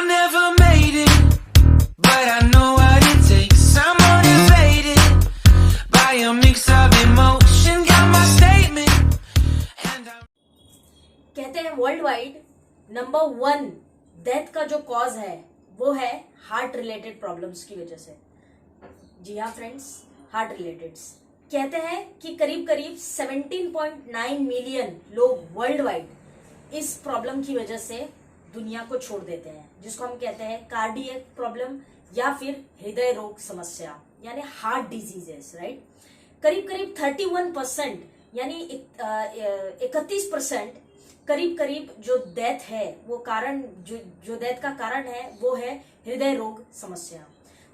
never made it, but I know what it takes. I'm motivated by a mix of emotion. Got my statement, and I'm... कहते हैं world wide number 1 death का जो cause है वो है heart related problems की वजह से। जी हाँ फ्रेंड्स, हार्ट रिलेटेड। कहते हैं कि करीब करीब 17.9 मिलियन लोग वर्ल्ड वाइड इस प्रॉब्लम की वजह से दुनिया को छोड़ देते हैं, जिसको हम कहते हैं कार्डियक प्रॉब्लम या फिर हृदय रोग समस्या यानी हार्ट डिजीजेस, राइट। करीब करीब 31% यानी 31% करीब करीब जो डेथ है वो कारण जो डेथ का कारण है वो है हृदय रोग समस्या।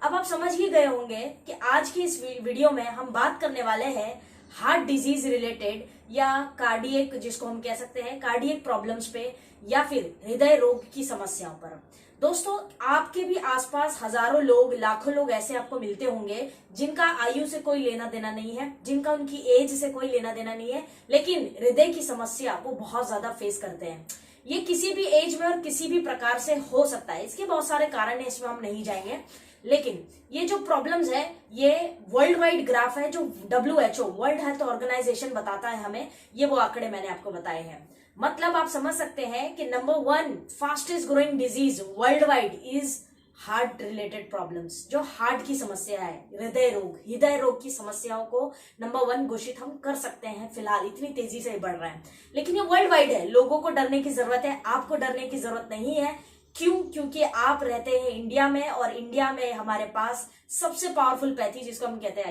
अब आप समझ ही गए होंगे कि आज की इस वीडियो में हम बात करने वाले हैं हार्ट डिजीज रिलेटेड या कार्डियक, जिसको हम कह सकते हैं कार्डियक प्रॉब्लम्स पे या फिर हृदय रोग की समस्याओं पर। दोस्तों, आपके भी आसपास हजारों लोग, लाखों लोग ऐसे आपको मिलते होंगे जिनका आयु से कोई लेना देना नहीं है, जिनका उनकी एज से कोई लेना देना नहीं है, लेकिन हृदय की समस्या वो बहुत ज्यादा फेस करते हैं। ये किसी भी एज में और किसी भी प्रकार से हो सकता है। इसके बहुत सारे कारण है, इसमें हम नहीं जाएंगे, लेकिन ये जो प्रॉब्लम्स है ये वर्ल्ड वाइड ग्राफ है जो WHO वर्ल्ड हेल्थ ऑर्गेनाइजेशन बताता है हमें। ये वो आंकड़े मैंने आपको बताए हैं। मतलब आप समझ सकते हैं कि number 1 fastest growing disease world wide is heart related problems. जो हार्ट की समस्या है, हृदय रोग की समस्याओं को नंबर 1 घोषित हम कर सकते हैं। फिलहाल इतनी तेजी से बढ़ रहा है, लेकिन ये वर्ल्ड वाइड है। लोगों को डरने की जरूरत है, आपको डरने की जरूरत नहीं है। क्यों? क्योंकि आप रहते हैं इंडिया में, और इंडिया में हमारे पास सबसे पावरफुल पैथी जिसको हम कहते हैं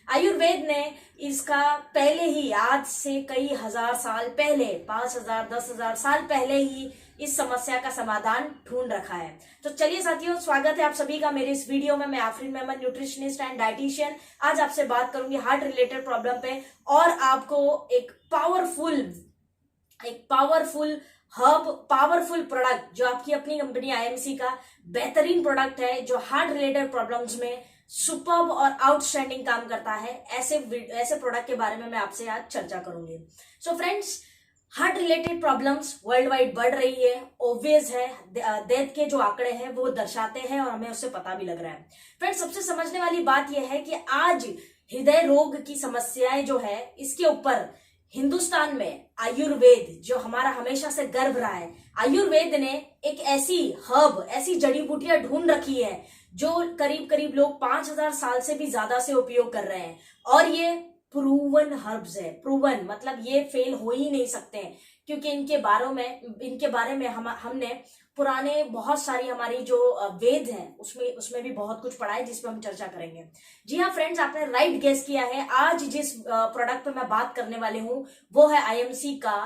आयुर्वेद ने इसका पहले ही, आज से कई हजार साल पहले, 5000 10,000 साल पहले ही इस समस्या का समाधान ढूंढ रखा है। तो चलिए साथियों, स्वागत है आप सभी का मेरे इस वीडियो में। मैं Afreen Memon, nutritionist and dietitian, आज आपसे बात करूंगी हार्ट रिलेटेड प्रॉब्लम पे, और आपको एक पावरफुल प्रोडक्ट जो आपकी अपनी कंपनी IMC का बेहतरीन प्रोडक्ट है, जो हार्ट रिलेटेड प्रॉब्लम्स में सुपर्ब और आउटस्टैंडिंग काम करता है, ऐसे प्रोडक्ट के बारे में मैं आपसे आज चर्चा करूंगी। So friends, heart related problems world wide बढ़ रही है, ऑब्वियस है। डेथ के जो आंकड़े हैं वो दर्शाते हैं और हमें उससे पता भी लग रहा है। फ्रेंड्स, सबसे समझने वाली बात यह है कि आज हृदय रोग की समस्याएं जो है, इसके ऊपर हिंदुस्तान में आयुर्वेद, जो हमारा हमेशा से गर्व रहा है, आयुर्वेद ने एक ऐसी जड़ी बूटियां ढूंढ रखी है जो करीब करीब लोग 5000 साल से भी ज्यादा से उपयोग कर रहे हैं, और ये प्रूवन हर्ब्स है। प्रूवन मतलब ये फेल हो ही नहीं सकते हैं, क्योंकि इनके बारे में हमने पुराने बहुत सारी हमारी जो वेद हैं उसमें भी बहुत कुछ पढ़ा है, जिस पर हम चर्चा करेंगे। जी हाँ फ्रेंड्स, आपने राइट गेस किया है। आज जिस प्रोडक्ट पे मैं बात करने वाली हूँ वो है IMC का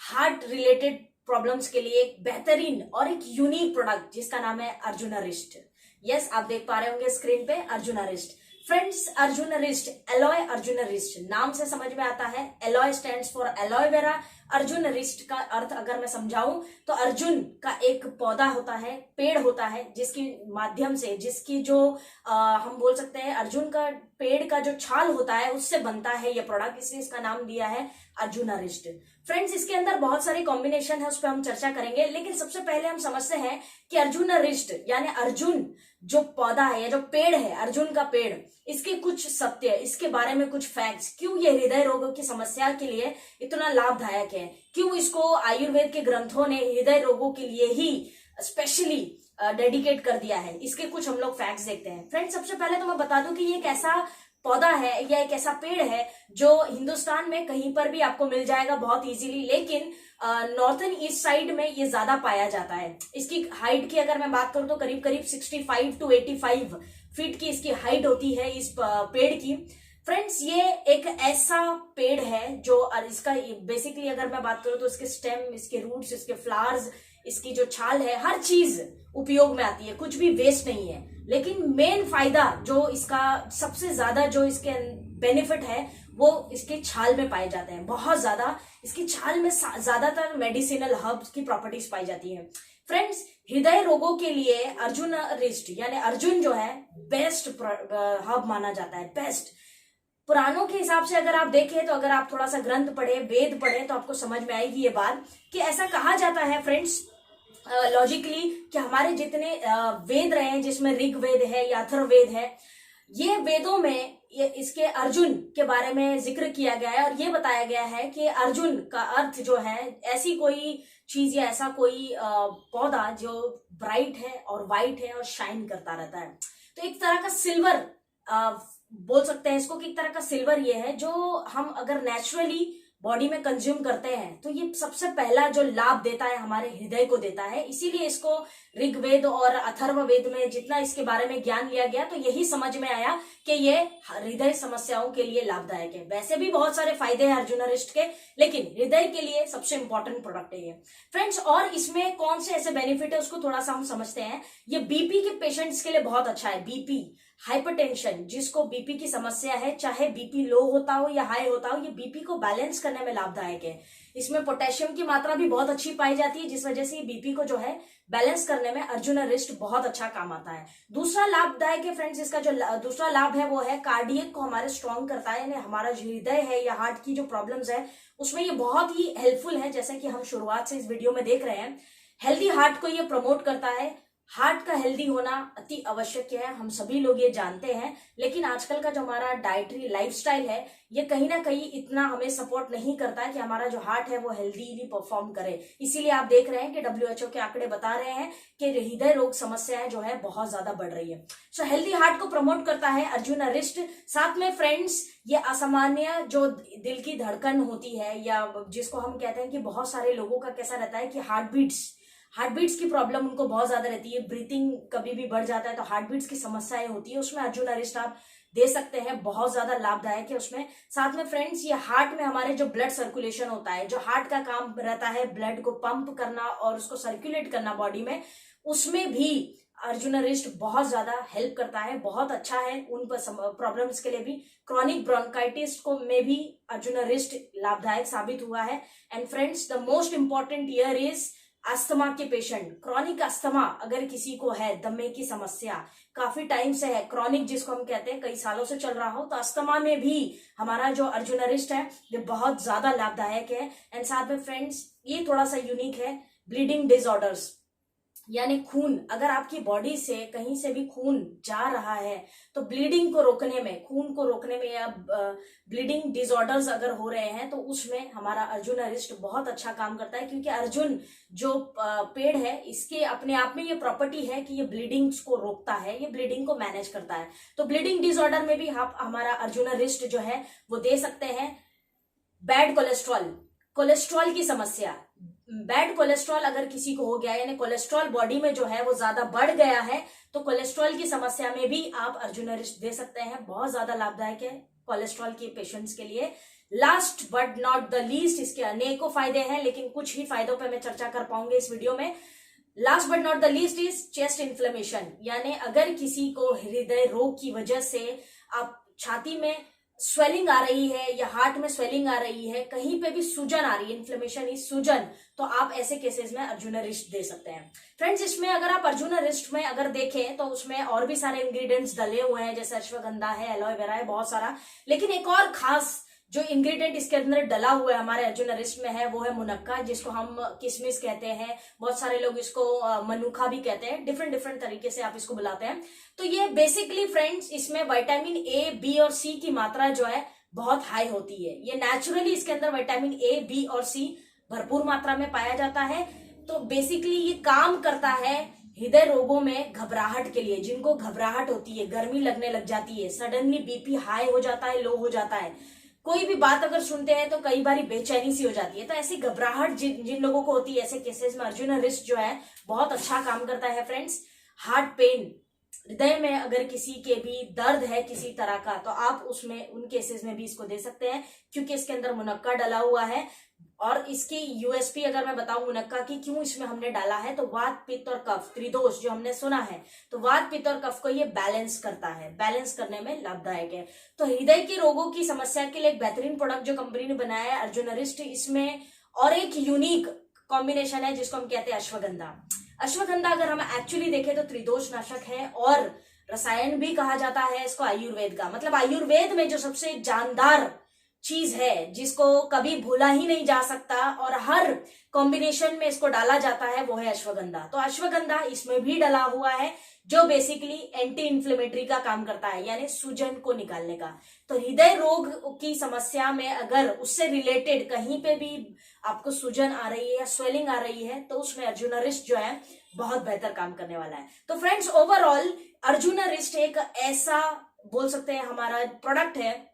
हार्ट रिलेटेड प्रॉब्लम्स के लिए एक बेहतरीन और एक यूनिक प्रोडक्ट, जिसका नाम है अर्जुनारिस्ट। यस, आप देख पा रहे होंगे स्क्रीन पे अर्जुनारिस्ट। फ्रेंड्स, अर्जुनारिस्ट, एलॉय अर्जुनारिस्ट नाम से समझ में आता है। Aloe stands for aloe vera. अर्जुनारिस्ट का अर्थ अगर मैं समझाऊं तो अर्जुन का एक पौधा होता है, पेड़ होता है, जिसकी माध्यम से, जिसकी जो हम बोल सकते हैं अर्जुन का पेड़ का जो छाल होता है उससे बनता है ये प्रोडक्ट, इसलिए इसका नाम दिया है अर्जुनारिस्ट। फ्रेंड्स, इसके अंदर बहुत सारे कॉम्बिनेशन है, उस पर हम चर्चा करेंगे, लेकिन सबसे पहले हम समझते हैं कि अर्जुनारिस्ट यानी अर्जुन जो पौधा है या जो पेड़ है, अर्जुन का पेड़, इसके कुछ सत्य, इसके बारे में कुछ फैक्ट्स, क्यों ये हृदय रोगों की समस्या के लिए इतना लाभदायक है, क्यों इसको आयुर्वेद के ग्रंथों ने हृदय रोगों के लिए ही स्पेशली डेडिकेट कर दिया है, इसके कुछ हम लोग फैक्ट्स देखते हैं। फ्रेंड्स, सबसे पहले तो मैं बता दूं कि ये एक ऐसा पौधा है या एक ऐसा पेड़ है जो हिंदुस्तान में कहीं पर भी आपको मिल जाएगा बहुत इजीली, लेकिन नॉर्थन ईस्ट साइड में ये ज्यादा पाया जाता है। इसकी हाइट की अगर मैं बात करूं तो करीब करीब 65 to 85 फीट की इसकी हाइट होती है इस पेड़ की। फ्रेंड्स, ये एक ऐसा पेड़ है जो इसका बेसिकली अगर मैं बात करूं तो इसके स्टेम, इसके रूट्स, इसके फ्लावर्स, इसकी जो छाल है, हर चीज उपयोग में आती है, कुछ भी वेस्ट नहीं है। लेकिन मेन फायदा जो इसका सबसे ज्यादा जो इसके बेनिफिट है वो इसके छाल में पाए जाते हैं। बहुत ज्यादा इसकी छाल में ज्यादातर मेडिसिनल हर्ब्स की प्रॉपर्टीज पाई जाती हैं। फ्रेंड्स, हृदय रोगों के लिए अर्जुनारिस्ट यानी अर्जुन जो है बेस्ट हर्ब माना जाता है, बेस्ट। पुराणों के हिसाब से अगर आप देखें तो अगर आप थोड़ा सा ग्रंथ पढ़े, वेद पढ़े, तो आपको समझ में आएगी ये बात कि ऐसा कहा जाता है फ्रेंड्स लॉजिकली कि हमारे जितने वेद रहे हैं, जिसमें ऋग्वेद है या अथर्ववेद है, ये वेदों में ये इसके अर्जुन के बारे में जिक्र किया गया है और ये बताया गया है कि अर्जुन का अर्थ जो है ऐसी कोई चीज या ऐसा कोई पौधा जो ब्राइट है और वाइट है और शाइन करता रहता है। तो एक तरह का सिल्वर बोल सकते हैं इसको, कि एक तरह का सिल्वर ये है जो हम अगर नेचुरली बॉडी में कंज्यूम करते हैं तो ये सबसे पहला जो लाभ देता है हमारे हृदय को देता है। इसीलिए इसको ऋग्वेद और अथर्ववेद में जितना इसके बारे में ज्ञान लिया गया तो यही समझ में आया कि ये हृदय समस्याओं के लिए लाभदायक है। वैसे भी बहुत सारे फायदे हैं अर्जुनारिस्ट के, लेकिन हृदय के लिए सबसे इंपॉर्टेंट प्रोडक्ट है ये फ्रेंड्स। और इसमें कौन से ऐसे बेनिफिट है उसको थोड़ा सा हम समझते हैं। ये बीपी के पेशेंट्स के लिए बहुत अच्छा है। बीपी, हाइपरटेंशन, जिसको बीपी की समस्या है, चाहे बीपी लो होता हो या हाई होता हो, ये बीपी को बैलेंस करने में लाभदायक है। इसमें पोटेशियम की मात्रा भी बहुत अच्छी पाई जाती है, जिस वजह से बीपी को जो है बैलेंस करने में अर्जुनारिस्ट बहुत अच्छा काम आता है। दूसरा लाभदायक है फ्रेंड्स, इसका जो दूसरा लाभ है वो है कार्डियक को हमारे स्ट्रॉन्ग करता है, यानी हमारा जो हृदय है या हार्ट की जो प्रॉब्लम्स है उसमें ये बहुत ही हेल्पफुल है। जैसे कि हम शुरुआत से इस वीडियो में देख रहे हैं, हेल्दी हार्ट को ये प्रमोट करता है। हार्ट का हेल्दी होना अति आवश्यक है, हम सभी लोग ये जानते हैं, लेकिन आजकल का जो हमारा डाइटरी लाइफस्टाइल है ये कहीं ना कहीं इतना हमें सपोर्ट नहीं करता है कि हमारा जो हार्ट है वो हेल्दीली परफॉर्म करे। इसीलिए आप देख रहे हैं कि WHO के आंकड़े बता रहे हैं कि हृदय रोग समस्याएं जो है बहुत ज्यादा बढ़ रही है। सो हेल्दी हार्ट को प्रमोट करता है अर्जुनारिस्ट। साथ में फ्रेंड्स ये असामान्य जो दिल की धड़कन होती है, या जिसको हम कहते हैं कि बहुत सारे लोगों का कैसा रहता है कि हार्टबीट्स की प्रॉब्लम उनको बहुत ज्यादा रहती है, ब्रीथिंग कभी भी बढ़ जाता है तो हार्टबीट्स की समस्याएं होती है, उसमें अर्जुनारिस्ट आप दे सकते हैं, बहुत ज्यादा लाभदायक है उसमें। साथ में फ्रेंड्स ये हार्ट में हमारे जो ब्लड सर्कुलेशन होता है, जो हार्ट का काम रहता है ब्लड को पंप करना और उसको सर्कुलेट करना बॉडी में, उसमें भी अर्जुनारिस्ट बहुत ज्यादा हेल्प करता है, बहुत अच्छा है उन प्रॉब्लम्स के लिए भी। क्रॉनिक ब्रोंकाइटिस को में भी अर्जुनारिस्ट लाभदायक साबित हुआ है। And friends the most important here is asthma के पेशेंट। क्रॉनिक अस्थमा अगर किसी को है, दमे की समस्या काफी टाइम से है, क्रॉनिक जिसको हम कहते हैं कई सालों से चल रहा हो, तो अस्थमा में भी हमारा जो अर्जुनारिस्ट है ये बहुत ज्यादा लाभदायक है। एंड साथ में फ्रेंड्स ये थोड़ा सा यूनिक है, ब्लीडिंग डिसऑर्डर्स, यानी खून, अगर आपकी बॉडी से कहीं से भी खून जा रहा है तो ब्लीडिंग को रोकने में, खून को रोकने में, या ब्लीडिंग डिसऑर्डर्स अगर हो रहे हैं तो उसमें हमारा अर्जुनारिस्ट बहुत अच्छा काम करता है। क्योंकि अर्जुन जो पेड़ है इसके अपने आप में ये प्रॉपर्टी है कि ये ब्लीडिंग्स को रोकता है, ये ब्लीडिंग को मैनेज करता है। तो ब्लीडिंग डिसऑर्डर में भी आप हमारा अर्जुनारिस्ट जो है वो दे सकते हैं। बैड कोलेस्ट्रॉल की समस्या, बैड कोलेस्ट्रॉल अगर किसी को हो गया, यानी कोलेस्ट्रॉल बॉडी में जो है वो ज्यादा बढ़ गया है, तो कोलेस्ट्रॉल की समस्या में भी आप अर्जुनारिस्ट दे सकते हैं, बहुत ज्यादा लाभदायक है कोलेस्ट्रॉल के पेशेंट्स के लिए। Last but not the least, इसके अनेकों फायदे हैं लेकिन कुछ ही फायदों पे मैं चर्चा कर पाऊंगी इस वीडियो में। Last but not the least is chest inflammation, यानी अगर किसी को हृदय रोग की वजह से आप छाती में स्वेलिंग आ रही है या हार्ट में स्वेलिंग आ रही है, कहीं पे भी सूजन आ रही है, इन्फ्लेमेशन इज सूजन, तो आप ऐसे केसेस में अर्जुनारिस्ट दे सकते हैं। फ्रेंड्स इसमें अगर आप अर्जुनारिस्ट में अगर देखें तो उसमें और भी सारे इंग्रेडिएंट्स डले हुए हैं, जैसे अश्वगंधा है, एलोवेरा है, बहुत सारा, लेकिन एक और खास जो इंग्रेडिएंट इसके अंदर डला हुआ है हमारे अर्जुनारिस्ट में है वो है मुनक्का, जिसको हम किशमिश कहते हैं, बहुत सारे लोग इसको मनुखा भी कहते हैं, डिफरेंट तरीके से आप इसको बुलाते हैं। तो ये बेसिकली फ्रेंड्स इसमें विटामिन ए, बी और सी की मात्रा जो है बहुत हाई होती है। ये नेचुरली इसके अंदर विटामिन ए, बी और सी भरपूर मात्रा में पाया जाता है। तो बेसिकली ये काम करता है हृदय रोगों में घबराहट के लिए, जिनको घबराहट होती है, गर्मी लगने लग जाती है, सडनली बीपी हाई हो जाता है, लो हो जाता है, कोई भी बात अगर सुनते हैं तो कई बार बेचैनी सी हो जाती है, तो ऐसी घबराहट जिन लोगों को होती है, ऐसे केसेस में अर्जुनारिस्ट जो है बहुत अच्छा काम करता है। फ्रेंड्स हार्ट पेन, हृदय में अगर किसी के भी दर्द है किसी तरह का, तो आप उसमें उन केसेस में भी इसको दे सकते हैं, क्योंकि इसके अंदर मुनक्का डला हुआ है। और इसकी यूएसपी अगर मैं बताऊं मुनक्का की क्यों इसमें हमने डाला है, तो वात, पित्त और कफ, त्रिदोष जो हमने सुना है, तो वात, पित्त और कफ को ये बैलेंस करता है, बैलेंस करने में लाभदायक है। तो हृदय के रोगों की समस्या के लिए एक बेहतरीन प्रोडक्ट जो कंपनी ने बनाया है अर्जुनारिस्ट, इसमें और एक यूनिक कॉम्बिनेशन है जिसको हम कहते हैं अश्वगंधा। अश्वगंधा अगर हम एक्चुअली देखें तो त्रिदोष नाशक है और रसायन भी कहा जाता है इसको आयुर्वेद का, मतलब आयुर्वेद में जो सबसे जानदार चीज है जिसको कभी भूला ही नहीं जा सकता और हर कॉम्बिनेशन में इसको डाला जाता है, वो है अश्वगंधा। तो अश्वगंधा इसमें भी डला हुआ है, जो बेसिकली एंटी इन्फ्लेमेटरी का काम करता है, यानी सूजन को निकालने का। तो हृदय रोग की समस्या में अगर उससे रिलेटेड कहीं पे भी आपको सूजन आ रही है या स्वेलिंग आ रही है, तो उसमें अर्जुनारिस्ट जो है बहुत बेहतर काम करने वाला है। तो फ्रेंड्स, ओवरऑल अर्जुनारिस्ट एक ऐसा बोल सकते हैं हमारा प्रोडक्ट है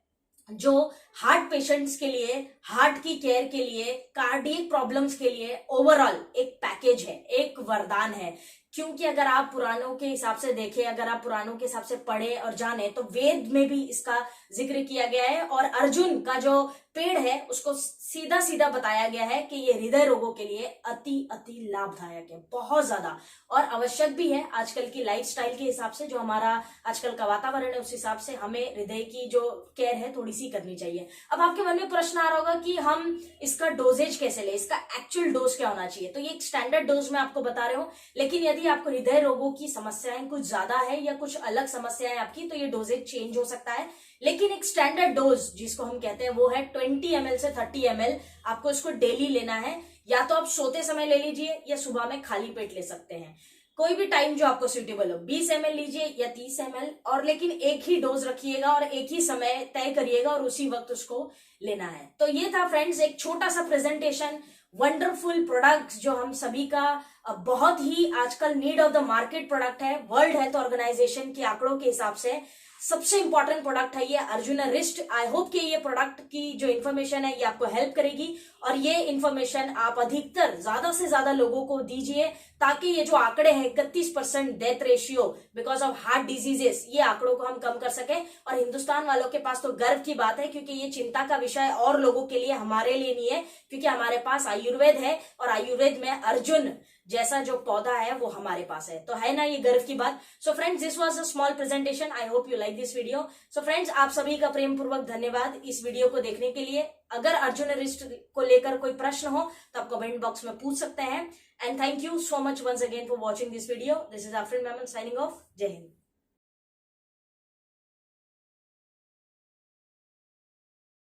जो हार्ट पेशेंट्स के लिए, हार्ट की केयर के लिए, कार्डियक प्रॉब्लम्स के लिए ओवरऑल एक पैकेज है, एक वरदान है। क्योंकि अगर आप पुराणों के हिसाब से देखें, अगर आप पुराणों के हिसाब से पढ़े और जाने, तो वेद में भी इसका जिक्र किया गया है और अर्जुन का जो पेड़ है उसको सीधा सीधा बताया गया है कि ये हृदय रोगों के लिए अति अति लाभदायक है, बहुत ज्यादा, और आवश्यक भी है। आजकल की लाइफस्टाइल के हिसाब से, जो हमारा आजकल का वातावरण है, उस हिसाब से हमें हृदय की जो केयर है थोड़ी सी करनी चाहिए। अब आपके मन में प्रश्न आ रहा होगा कि हम इसका डोजेज कैसे ले, इसका एक्चुअल डोज क्या होना चाहिए। तो ये एक स्टैंडर्ड डोज में आपको बता रहे हो, लेकिन यदि आपको हृदय रोगों की समस्याएं कुछ ज्यादा है या कुछ अलग समस्याएं आपकी, तो ये डोजेज चेंज हो सकता है। लेकिन एक स्टैंडर्ड डोज जिसको हम कहते हैं वो है 20 ml से 30 ml। आपको इसको डेली लेना है, या तो आप सोते समय ले लीजिए या सुबह में खाली पेट ले सकते हैं, कोई भी टाइम जो आपको सूटेबल हो। 20 ml लीजिए या 30 ml, और लेकिन एक ही डोज रखिएगा और एक ही समय तय करिएगा और उसी वक्त उसको लेना है। तो ये था फ्रेंड्स एक छोटा सा प्रेजेंटेशन, वंडरफुल प्रोडक्ट जो हम सभी का बहुत ही आजकल need of the market product है। वर्ल्ड हेल्थ ऑर्गेनाइजेशन के आंकड़ों के हिसाब से सबसे इंपॉर्टेंट प्रोडक्ट है ये अर्जुनारिस्ट। आई होप कि ये प्रोडक्ट की जो इन्फॉर्मेशन है ये आपको हेल्प करेगी, और ये इन्फॉर्मेशन आप अधिकतर ज्यादा से ज्यादा लोगों को दीजिए, ताकि ये जो आंकड़े हैं 31% death ratio because of heart diseases, ये आंकड़ों को हम कम कर सके। और हिंदुस्तान वालों के पास तो गर्व की बात है, क्योंकि ये चिंता का विषय और लोगों के लिए, हमारे लिए नहीं है, क्योंकि हमारे पास आयुर्वेद है और आयुर्वेद में अर्जुन जैसा जो पौधा है वो हमारे पास है। तो है ना ये गर्व की बात। So friends, this was a small presentation. I hope you like this video. So friends, आप सभी का प्रेम पूर्वक धन्यवाद इस वीडियो को देखने के लिए। अगर अर्जुनारिस्ट को लेकर कोई प्रश्न हो तो आप कमेंट बॉक्स में पूछ सकते हैं। And thank you so much once again for watching this video. This is Afreen Memon signing off. जय हिंद।